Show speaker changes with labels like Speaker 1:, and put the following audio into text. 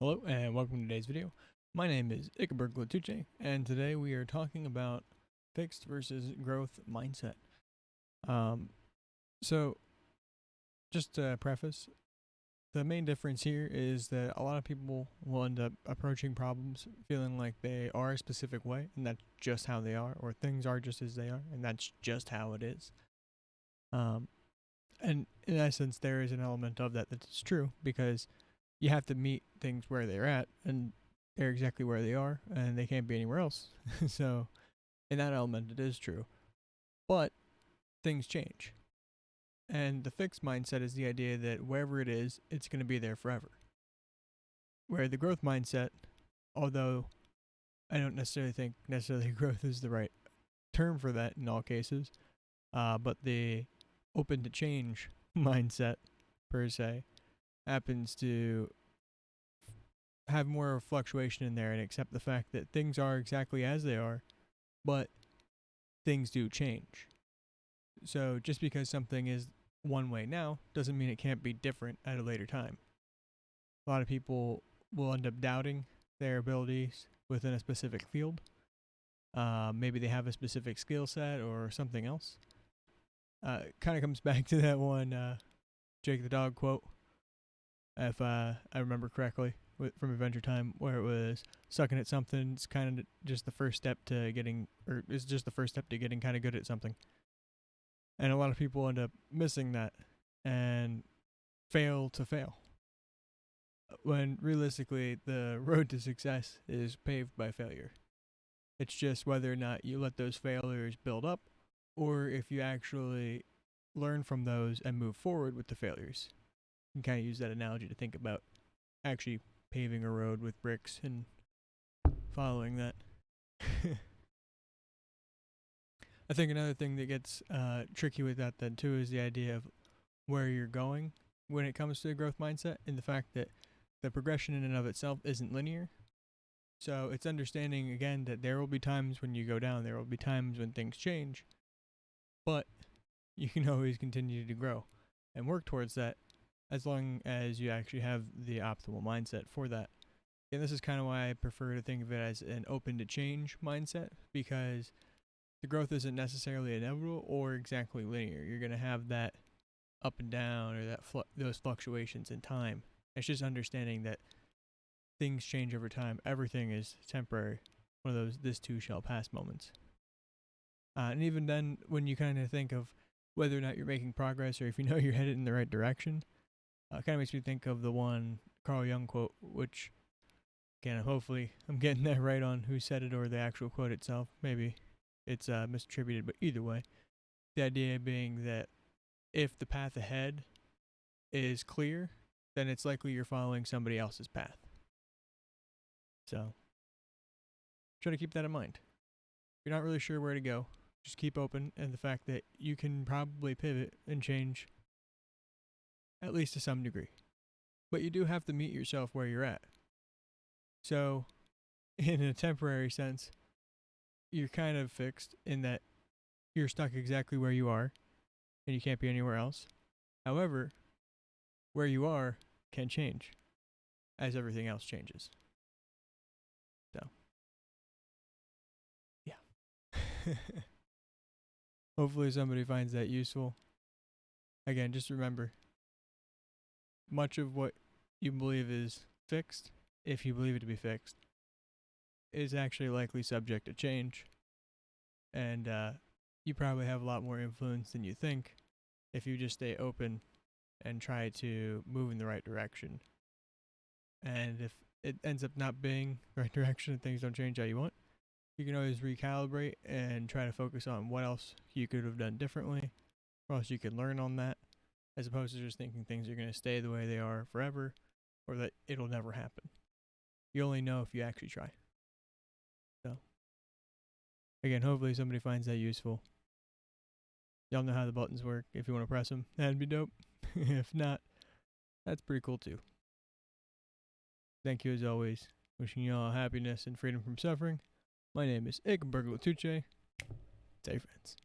Speaker 1: Hello and welcome to today's video. My name is Ikeberg Latuche, and today we are talking about fixed versus growth mindset. Um, so, just to preface, the main difference here is that a lot of people will end up approaching problems feeling like they are a specific way, and that's just how they are, or things are just as they are, and that's just how it is. Um, and in essence, there is an element of that that's true because you have to meet things where they're at, and they're exactly where they are, and they can't be anywhere else. So, in that element, it is true. But things change. And the fixed mindset is the idea that wherever it is, it's going to be there forever. Where the growth mindset, although I don't necessarily think growth is the right term for that in all cases, but the open to change mindset, per se, happens to have more fluctuation in there and accept the fact that things are exactly as they are, but things do change. So just because something is one way now doesn't mean it can't be different at a later time. A lot of people will end up doubting their abilities within a specific field. Maybe they have a specific skill set or something else. It kind of comes back to that one Jake the Dog quote, if I remember correctly, from Adventure Time, where it was sucking at something. It's kind of just the first step to getting, or it's just the first step to getting kind of good at something. And a lot of people end up missing that and fail to fail. When realistically, the road to success is paved by failure. It's just whether or not you let those failures build up, or if you actually learn from those and move forward with the failures. You can kind of use that analogy to think about actually paving a road with bricks and following that. I think another thing that gets tricky with that then too is the idea of where you're going when it comes to the growth mindset, and the fact that the progression in and of itself isn't linear. So it's understanding again that there will be times when you go down, there will be times when things change, but you can always continue to grow and work towards that as long as you actually have the optimal mindset for that. And this is kind of why I prefer to think of it as an open to change mindset, because the growth isn't necessarily inevitable or exactly linear. You're going to have that up and down, or that those fluctuations in time. It's just understanding that things change over time. Everything is temporary. One of those "this too shall pass" moments. And even then, when you kind of think of whether or not you're making progress, or if you know you're headed in the right direction, kind of makes me think of the one Carl Jung quote, which, again, hopefully I'm getting that right on who said it or the actual quote itself. Maybe it's misattributed, but either way, the idea being that if the path ahead is clear, then it's likely you're following somebody else's path. So try to keep that in mind. If you're not really sure where to go, just keep open, and the fact that you can probably pivot and change at least to some degree. But you do have to meet yourself where you're at. So, in a temporary sense, you're kind of fixed in that you're stuck exactly where you are and you can't be anywhere else. However, where you are can change as everything else changes. So, yeah. Hopefully, somebody finds that useful. Again, just remember, much of what you believe is fixed, if you believe it to be fixed, is actually likely subject to change. And you probably have a lot more influence than you think if you just stay open and try to move in the right direction. And if it ends up not being the right direction and things don't change how you want, you can always recalibrate and try to focus on what else you could have done differently, or else you can learn on that, as opposed to just thinking things are going to stay the way they are forever, or that it'll never happen. You only know if you actually try. So, again, hopefully somebody finds that useful. Y'all know how the buttons work. If you want to press them, that'd be dope. If not, that's pretty cool too. Thank you as always. Wishing you all happiness and freedom from suffering. My name is Ikeberg Latuche. Stay friends.